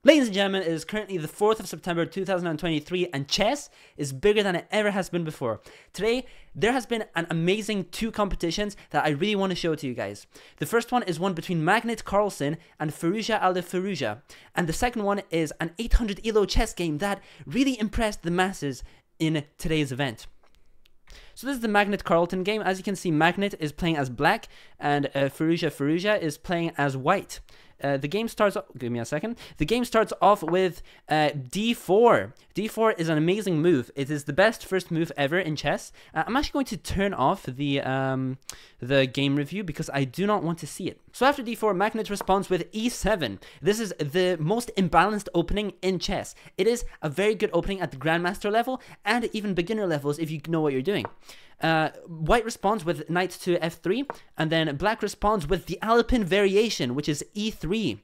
Ladies and gentlemen, it is currently the 4th of September 2023 and chess is bigger than it ever has been before. Today, there has been an amazing two competitions that I really want to show to you guys. The first one is one between Magnus Carlsen and Firouzja Alfirouzja, and the second one is an 800 ELO chess game that really impressed the masses in today's event. So this is the Magnus Carlsen game. As you can see, Magnus is playing as black and Firouzja is playing as white. The game starts off, give me a second. The game starts off with d4. d4 is an amazing move. It is the best first move ever in chess. I'm actually going to turn off the game review because I do not want to see it. So after d4, Magnus responds with e7. This is the most imbalanced opening in chess. It is a very good opening at the grandmaster level and even beginner levels if you know what you're doing. White responds with knight to f3, and then black responds with the Alpine variation, which is e3.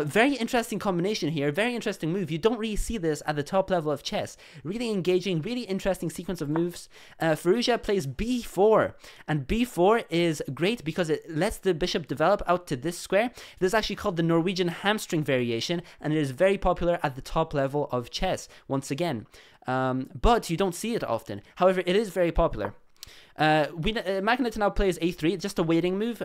Very interesting combination here, very interesting move. You don't really see this at the top level of chess. Really engaging, really interesting sequence of moves. Firouzja plays b4, and b4 is great because it lets the bishop develop out to this square. This is actually called the Norwegian hamstring variation, and it is very popular at the top level of chess, once again. But you don't see it often. However, it is very popular. Magnus now plays a3, just a waiting move,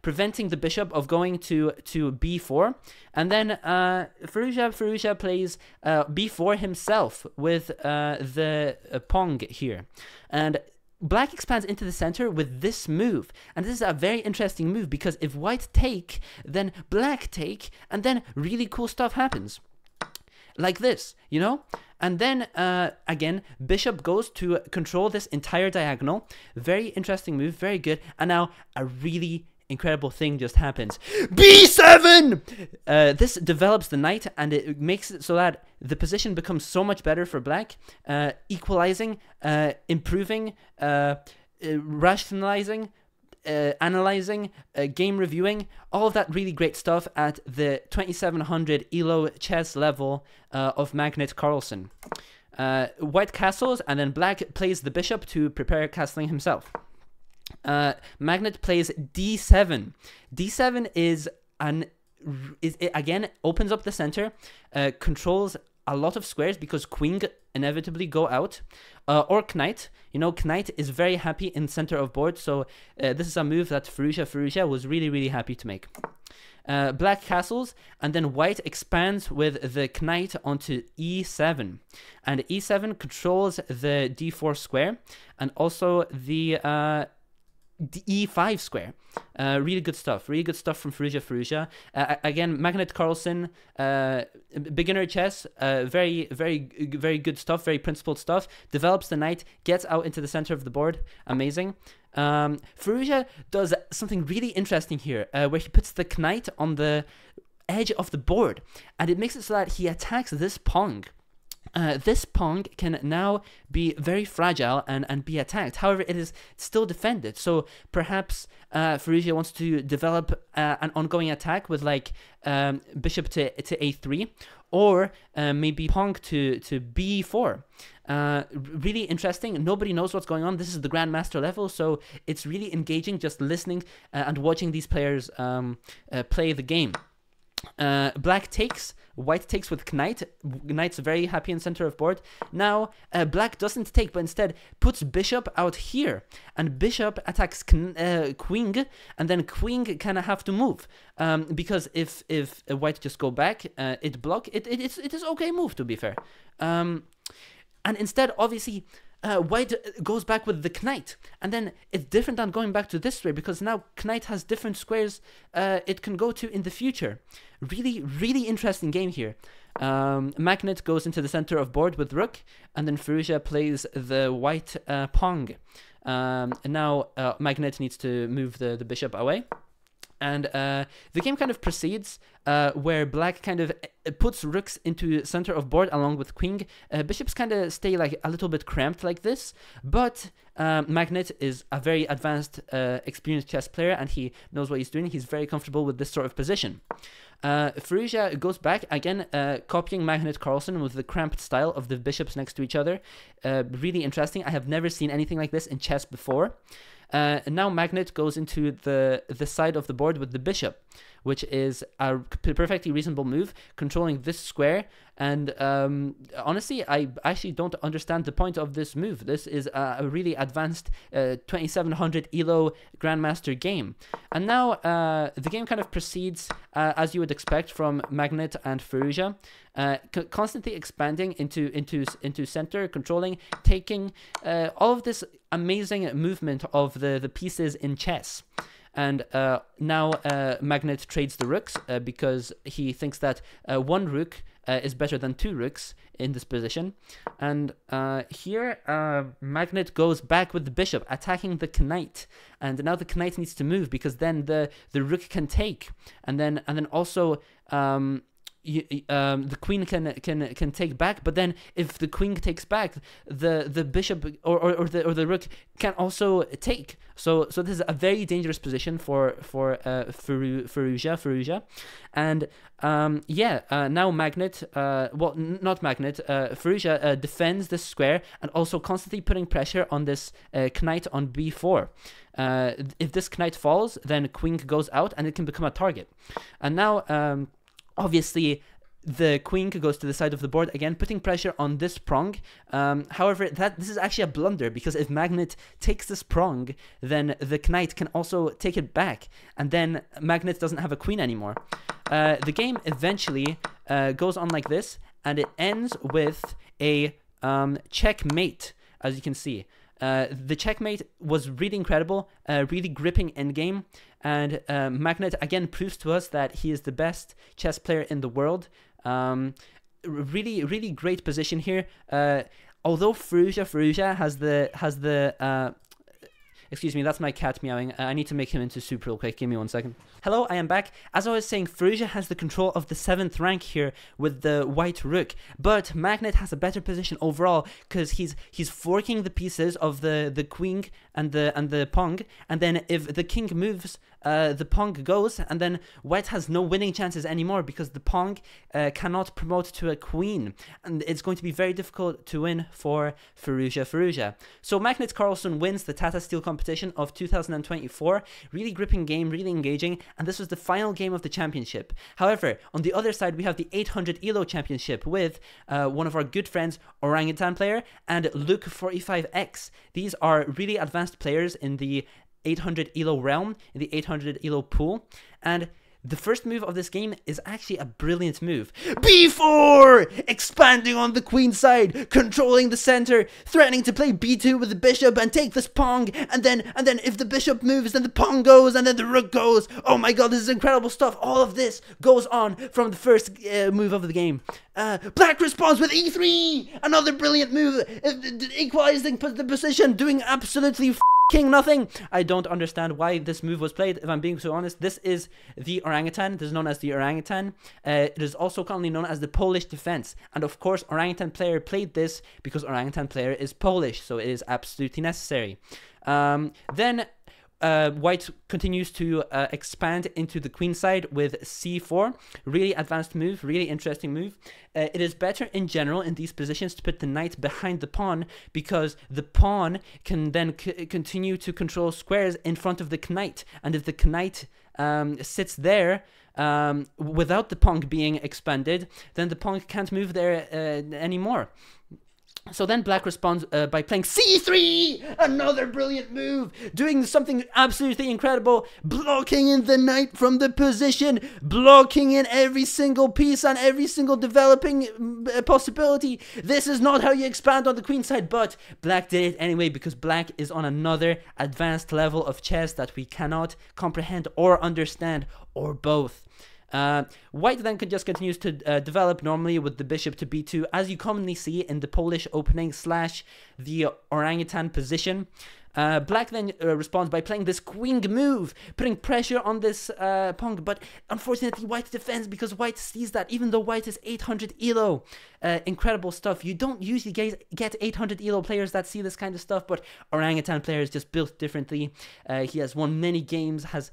preventing the bishop of going to b4, and then Firouzja plays b4 himself with the pong here, and black expands into the center with this move, and this is a very interesting move because if white take, then black take, and then really cool stuff happens. Like this, you know? And then, again, bishop goes to control this entire diagonal. Very interesting move, very good. And now, a really incredible thing just happens. b7! This develops the knight, and it makes it so that the position becomes so much better for black. Equalizing, improving, rationalizing, analyzing, game reviewing, all of that really great stuff at the 2700 ELO chess level of Magnus Carlsen. White castles, and then black plays the bishop to prepare castling himself. Magnus plays d7. d7 is it again opens up the center, controls a lot of squares because queen inevitably go out, or knight. You know, knight is very happy in center of board, so this is a move that Firouzja was really happy to make. Black castles, and then white expands with the knight onto e7, and e7 controls the d4 square and also the e5 square. Really good stuff from Firouzja. Again, Magnus Carlsen, beginner chess, very good stuff, very principled stuff. Develops the knight, gets out into the center of the board, amazing. Firouzja does something really interesting here, where he puts the knight on the edge of the board, and it makes it so that he attacks this pawn. This pawn can now be very fragile and be attacked. However, it is still defended. So perhaps Firouzja wants to develop an ongoing attack with like bishop to a3, or maybe pawn to b4. Really interesting. Nobody knows what's going on. This is the grandmaster level, so it's really engaging just listening and watching these players play the game. Black takes, white takes with knight. Knight's very happy in center of board. Now black doesn't take, but instead puts bishop out here, and bishop attacks queen, and then queen kind of have to move, because if white just go back, it block. It is okay move, to be fair. And instead, obviously, white goes back with the knight, and then it's different than going back to this way because now knight has different squares it can go to in the future. Really interesting game here. Magnus goes into the center of board with rook, and then Firouzja plays the white pawn. Now Magnus needs to move the bishop away. And the game kind of proceeds where black kind of puts rooks into center of board along with queen. Bishops kind of stay like a little bit cramped like this, but Magnus is a very advanced, experienced chess player, and he knows what he's doing. He's very comfortable with this sort of position. Firouzja goes back, again, copying Magnus Carlsen with the cramped style of the bishops next to each other. Really interesting. I have never seen anything like this in chess before. Now Magnus goes into the side of the board with the bishop. which is a perfectly reasonable move, controlling this square. And honestly, I actually don't understand the point of this move. This is a really advanced 2700 ELO Grandmaster game. And now the game kind of proceeds as you would expect from Magnet and Firouzja, constantly expanding into center, controlling, taking all of this amazing movement of the pieces in chess. And now Magnet trades the rooks because he thinks that one rook is better than two rooks in this position. And here Magnet goes back with the bishop, attacking the knight. And now the knight needs to move because then the rook can take, and then also the queen can take back. But then if the queen takes back, the bishop or the rook can also take. So this is a very dangerous position for Firouzja. And now Magnet, well, not Magnet, Firouzja defends this square and also constantly putting pressure on this knight on b4. If this knight falls, then queen goes out and it can become a target. And now obviously the queen goes to the side of the board again, putting pressure on this prong. However, this is actually a blunder, because if Magnet takes this prong, then the knight can also take it back, and then Magnet doesn't have a queen anymore. The game eventually goes on like this, and it ends with a checkmate, as you can see. The checkmate was really incredible, really gripping endgame, and Magnet again proves to us that he is the best chess player in the world. Really great position here. Although Firouzja has the excuse me, that's my cat meowing. I need to make him into soup real quick. Give me 1 second. Hello, I am back. As I was saying, Firouzja has the control of the 7th rank here with the white rook, but Magnet has a better position overall because he's forking the pieces of the queen and the pawn, and then if the king moves, the pawn goes, and then white has no winning chances anymore because the pawn cannot promote to a queen, and it's going to be very difficult to win for Firouzja. So Magnus Carlsen wins the Tata Steel competition of 2024. Really gripping game, really engaging, and this was the final game of the championship. However, on the other side, we have the 800 ELO championship with one of our good friends, Orangutan Player, and Luke45X. These are really advanced players in the 800 ELO realm, in the 800 ELO pool, and the first move of this game is actually a brilliant move. b4! Expanding on the queen side, controlling the center, threatening to play b2 with the bishop and take this pawn, and then if the bishop moves, then the pawn goes, and then the rook goes. Oh my god, this is incredible stuff. All of this goes on from the first move of the game. Black responds with e3! Another brilliant move, equalizing the position, doing absolutely king nothing. I don't understand why this move was played, if I'm being so honest. This is the Orangutan. This is known as the Orangutan. It is also commonly known as the Polish defense. And of course, Orangutan Player played this because Orangutan Player is Polish, so it is absolutely necessary. Then white continues to expand into the queen side with c4. Really advanced move, really interesting move. It is better in general in these positions to put the knight behind the pawn, because the pawn can then continue to control squares in front of the knight, and if the knight sits there without the pawn being expanded, then the pawn can't move there anymore. So then black responds by playing c3, another brilliant move, doing something absolutely incredible, blocking in the knight from the position, blocking in every single piece and every single developing possibility. This is not how you expand on the queen side, but black did it anyway because black is on another advanced level of chess that we cannot comprehend or understand, or both. White then just continues to develop normally with the bishop to b2, as you commonly see in the Polish opening / the orangutan position. Black then responds by playing this queen move, putting pressure on this pawn, but unfortunately white defends because white sees that even though white is 800 ELO. Incredible stuff. You don't usually get 800 ELO players that see this kind of stuff, but Orangutan Player is just built differently. He has won many games, has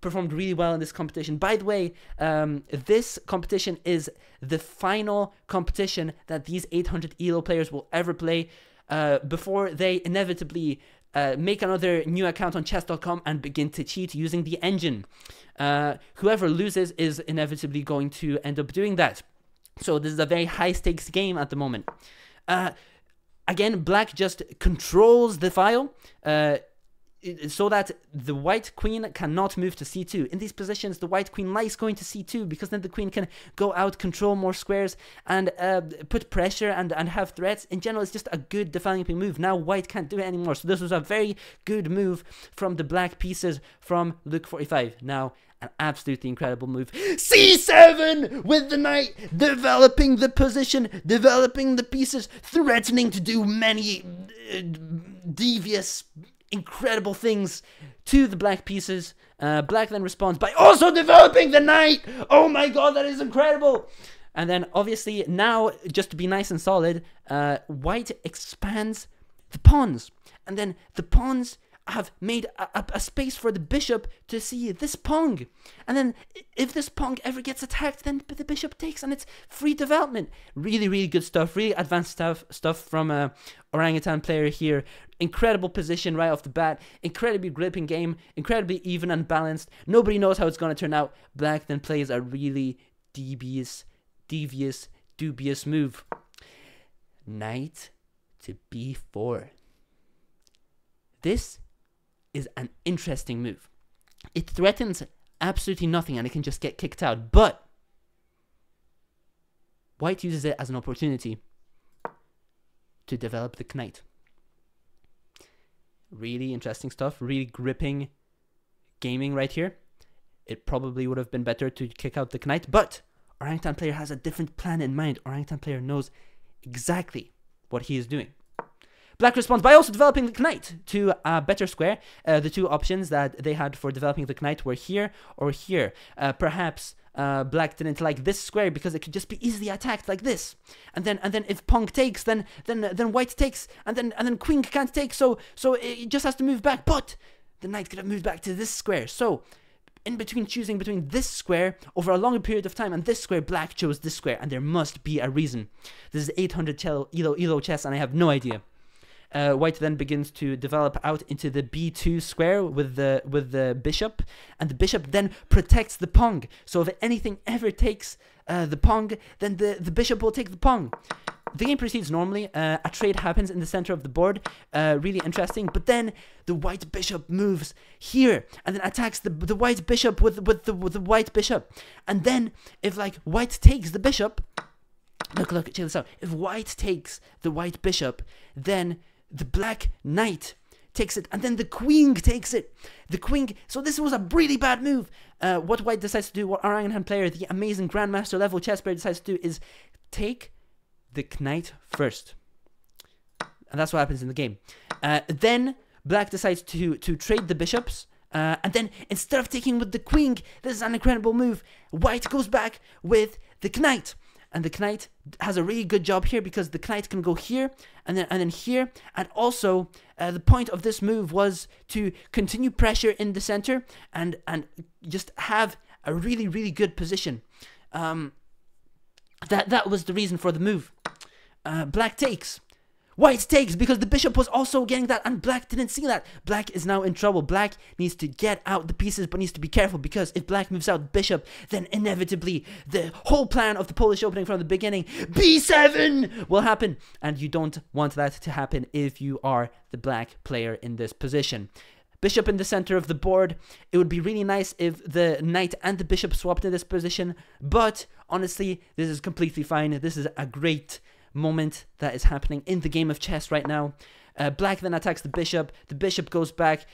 performed really well in this competition. By the way, this competition is the final competition that these 800 ELO players will ever play before they inevitably make another new account on chess.com and begin to cheat using the engine. Whoever loses is inevitably going to end up doing that. So this is a very high stakes game at the moment. Again, black just controls the file so that the white queen cannot move to c2. In these positions, the white queen likes going to c2 because then the queen can go out, control more squares, and put pressure and have threats. In general, it's just a good developing move. Now white can't do it anymore. So this was a very good move from the black pieces from Luke 45. Now, an absolutely incredible move. c7 with the knight, developing the position, developing the pieces, threatening to do many devious, incredible things to the black pieces. Black then responds by also developing the knight. Oh my god, that is incredible. And then obviously now, just to be nice and solid, white expands the pawns. And then the pawns have made a space for the bishop to see this pawn. And then if this pawn ever gets attacked, then the bishop takes and it's free development. Really, really good stuff. Really advanced stuff from Orangutan player here. Incredible position right off the bat. Incredibly gripping game. Incredibly even and balanced. Nobody knows how it's going to turn out. Black then plays a really devious, dubious move. Knight to b4. This is an interesting move. It threatens absolutely nothing and it can just get kicked out, but white uses it as an opportunity to develop the knight. Really interesting stuff, really gripping gaming right here. It probably would have been better to kick out the knight, but Orangutan player has a different plan in mind. Orangutan player knows exactly what he is doing. Black responds by also developing the knight to a better square. The two options that they had for developing the knight were here or here. Perhaps black didn't like this square because it could just be easily attacked like this. And then if pong takes, then white takes, and then queen can't take. So it just has to move back. But the knight could have moved back to this square. So in between choosing between this square over a longer period of time and this square, black chose this square, and there must be a reason. This is 800 elo chess, and I have no idea. White then begins to develop out into the b2 square with the bishop, and the bishop then protects the pawn. So if anything ever takes the pawn, then the bishop will take the pawn. The game proceeds normally. A trade happens in the center of the board, really interesting. But then the white bishop moves here and then attacks the white bishop with the white bishop. And then if like white takes the bishop, look, check this out. If white takes the white bishop, then the black knight takes it, and then the queen takes it. The queen. So this was a really bad move. What white decides to do, what Orangutan player, the amazing grandmaster level chess player, decides to do is take the knight first, and that's what happens in the game. Then black decides to trade the bishops. And then instead of taking with the queen, this is an incredible move. White goes back with the knight. And the knight has a really good job here because the knight can go here and then here. And also, the point of this move was to continue pressure in the center and just have a really, really good position. That was the reason for the move. Black takes. White takes because the bishop was also getting that, and black didn't see that. Black is now in trouble. Black needs to get out the pieces, but needs to be careful because if black moves out bishop, then inevitably the whole plan of the Polish opening from the beginning, b7, will happen. And you don't want that to happen if you are the black player in this position. Bishop in the center of the board. It would be really nice if the knight and the bishop swapped in this position, but honestly, this is completely fine. This is a great moment that is happening in the game of chess right now. Black then attacks the bishop goes back,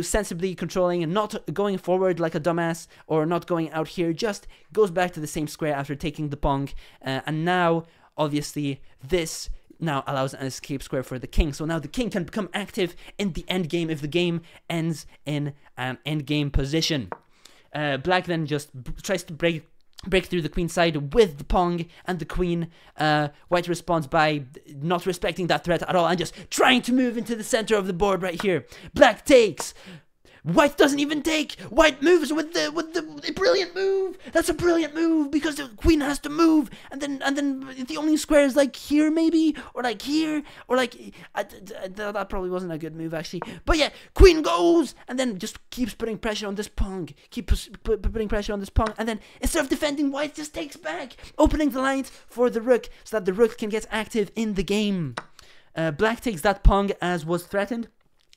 sensibly controlling and not going forward like a dumbass or not going out here, just goes back to the same square after taking the pawn, and now obviously this now allows an escape square for the king. So now the king can become active in the end game if the game ends in an end game position. Black then just tries to break through the queen side with the pawn and the queen. White responds by not respecting that threat at all and just trying to move into the center of the board right here. Black takes. White doesn't even take. White moves with the brilliant move. That's a brilliant move because the queen has to move, and then the only square is like here maybe, or like here, or like that probably wasn't a good move actually. But yeah, queen goes, and then just keeps putting pressure on this pawn. Keeps putting pressure on this pawn, and then instead of defending, white just takes back, opening the lines for the rook so that the rook can get active in the game. Black takes that pawn as was threatened.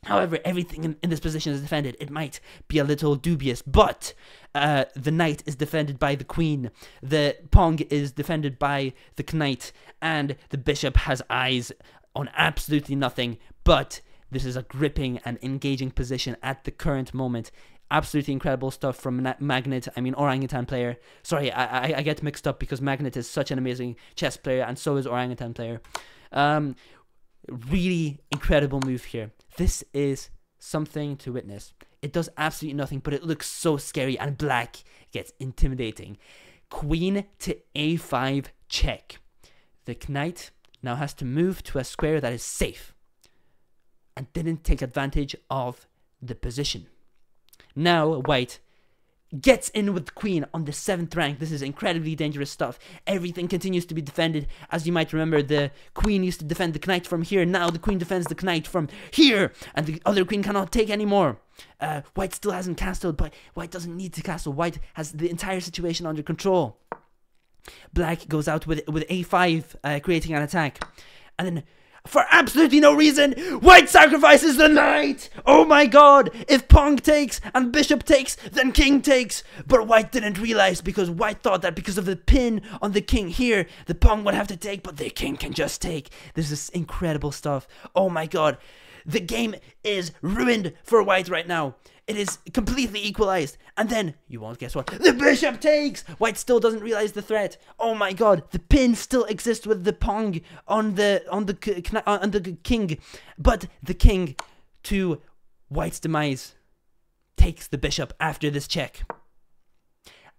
However, everything in this position is defended. It might be a little dubious, but the knight is defended by the queen, the pawn is defended by the knight, and the bishop has eyes on absolutely nothing. But this is a gripping and engaging position at the current moment. Absolutely incredible stuff from Magnet, Orangutan player. Sorry, I get mixed up because Magnet is such an amazing chess player, and so is Orangutan player. Really incredible move here. This is something to witness. It does absolutely nothing, but it looks so scary, and black gets intimidating. Queen to a5 check. The knight now has to move to a square that is safe and didn't take advantage of the position. Now white gets in with the queen on the 7th rank. This is incredibly dangerous stuff. Everything continues to be defended. As you might remember, the queen used to defend the knight from here. Now the queen defends the knight from here, and the other queen cannot take anymore. White still hasn't castled, but white doesn't need to castle. White has the entire situation under control. Black goes out with a5, creating an attack, and then for absolutely no reason, white sacrifices the knight! Oh my god! If pawn takes and bishop takes, then king takes. But white didn't realize, because white thought that because of the pin on the king here, the pawn would have to take, but the king can just take. This is incredible stuff. Oh my god. The game is ruined for white right now. It is completely equalized. And then, you won't guess what, the bishop takes! White still doesn't realize the threat. Oh my god, the pin still exists with the pawn on the king. But the king, to white's demise, takes the bishop after this check.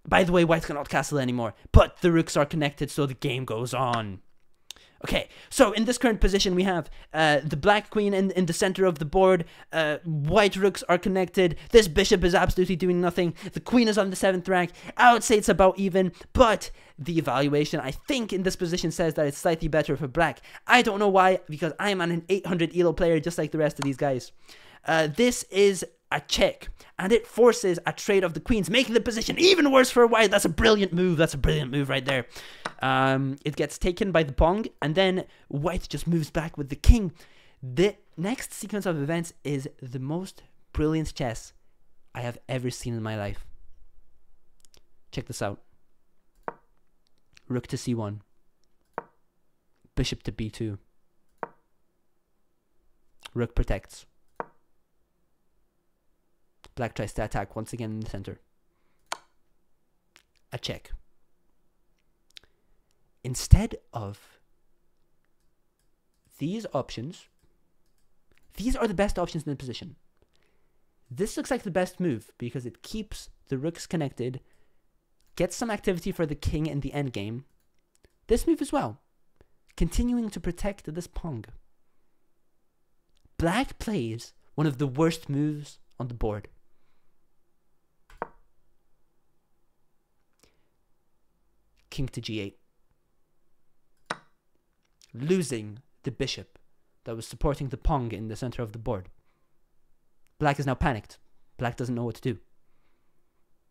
By the way, white cannot castle anymore, but the rooks are connected, so the game goes on. Okay, so in this current position we have the black queen in the center of the board, white rooks are connected, this bishop is absolutely doing nothing, the queen is on the 7th rank. I would say it's about even, but the evaluation I think in this position says that it's slightly better for black. I don't know why, because I am an 800 elo player just like the rest of these guys. This is a check, and it forces a trade of the queens, making the position even worse for white. That's a brilliant move. That's a brilliant move right there. It gets taken by the pawn, and then white just moves back with the king. The next sequence of events is the most brilliant chess I have ever seen in my life. Check this out. Rook to c1. Bishop to b2. Rook protects. Black tries to attack once again in the center. A check. Instead of these options, these are the best options in the position. This looks like the best move because it keeps the rooks connected, gets some activity for the king in the endgame. This move as well, continuing to protect this pawn. Black plays one of the worst moves on the board. King to g8. Losing the bishop that was supporting the pawn in the center of the board. Black is now panicked. Black doesn't know what to do.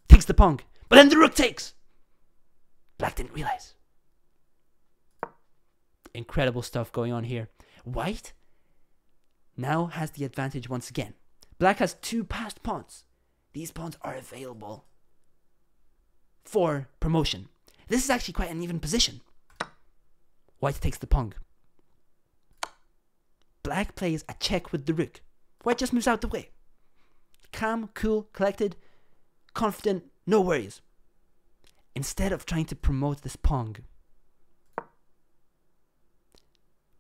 Takes the pawn, but then the rook takes. Black didn't realize. Incredible stuff going on here. White now has the advantage once again. Black has 2 passed pawns. These pawns are available for promotion. This is actually quite an even position. White takes the pawn. Black plays a check with the rook. White just moves out the way. Calm, cool, collected, confident, no worries. Instead of trying to promote this pawn,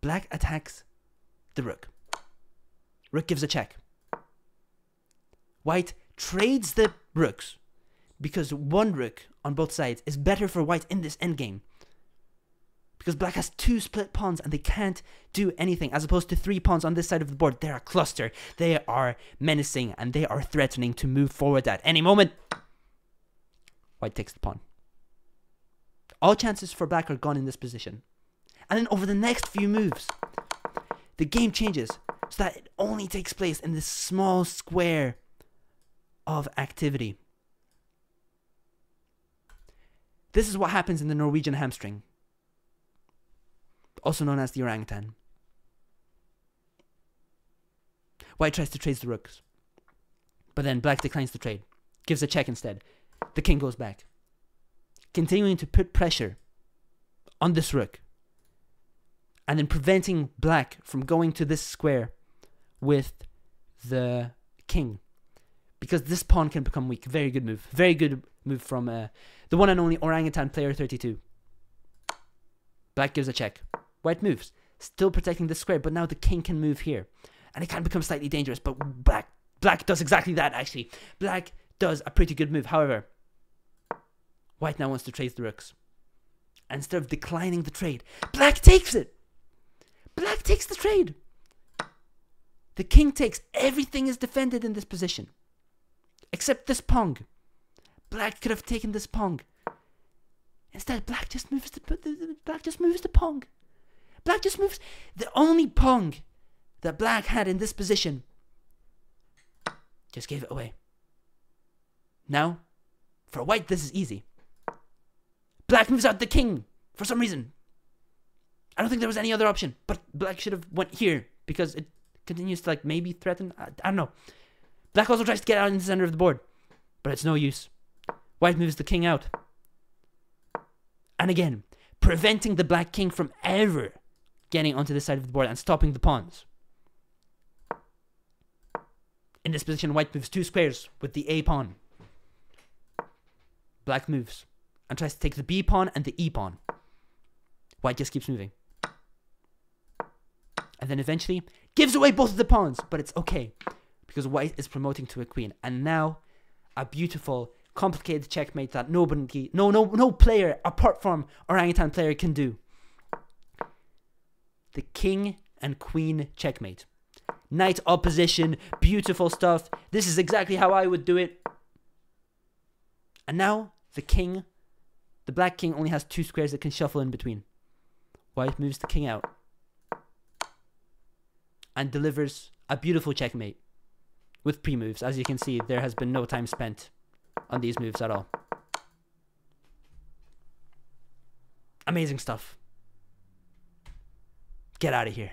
black attacks the rook. Rook gives a check. White trades the rooks because one rook on both sides is better for white in this endgame. because black has 2 split pawns and they can't do anything, as opposed to 3 pawns on this side of the board. They're a cluster. They are menacing and they are threatening to move forward at any moment. White takes the pawn. All chances for black are gone in this position. And then over the next few moves, the game changes so that it only takes place in this small square of activity. This is what happens in the Norwegian hamstring, also known as the orangutan. White tries to trade the rooks, but then black declines the trade, gives a check instead. The king goes back, continuing to put pressure on this rook, and then preventing black from going to this square with the king, because this pawn can become weak. Very good move. Very good move from the one and only orangutan player 32. Black gives a check. White moves, still protecting the square, but now the king can move here, and it can become slightly dangerous. But black does exactly that. Actually, black does a pretty good move. However, white now wants to trade the rooks, and instead of declining the trade, black takes it. Black takes the trade. The king takes. Everything is defended in this position, except this pawn. Black could have taken this pawn. Instead, black just moves the pawn. Black just moves the only pawn that black had in this position. Just gave it away. Now, for white, this is easy. Black moves out the king for some reason. I don't think there was any other option, but black should have went here because it continues to like maybe threaten. I don't know. Black also tries to get out in the center of the board, but it's no use. White moves the king out. And again, preventing the black king from ever getting onto this side of the board and stopping the pawns. In this position, white moves 2 squares with the A pawn. Black moves and tries to take the B pawn and the E pawn. White just keeps moving. And then eventually gives away both of the pawns, but it's okay because white is promoting to a queen. And now a beautiful, complicated checkmate that no player apart from orangutan player can do. The king and queen checkmate. Knight opposition, beautiful stuff. This is exactly how I would do it. And now the black king only has 2 squares that can shuffle in between. White moves the king out and delivers a beautiful checkmate with pre-moves. As you can see, there has been no time spent on these moves at all. Amazing stuff. Get out of here.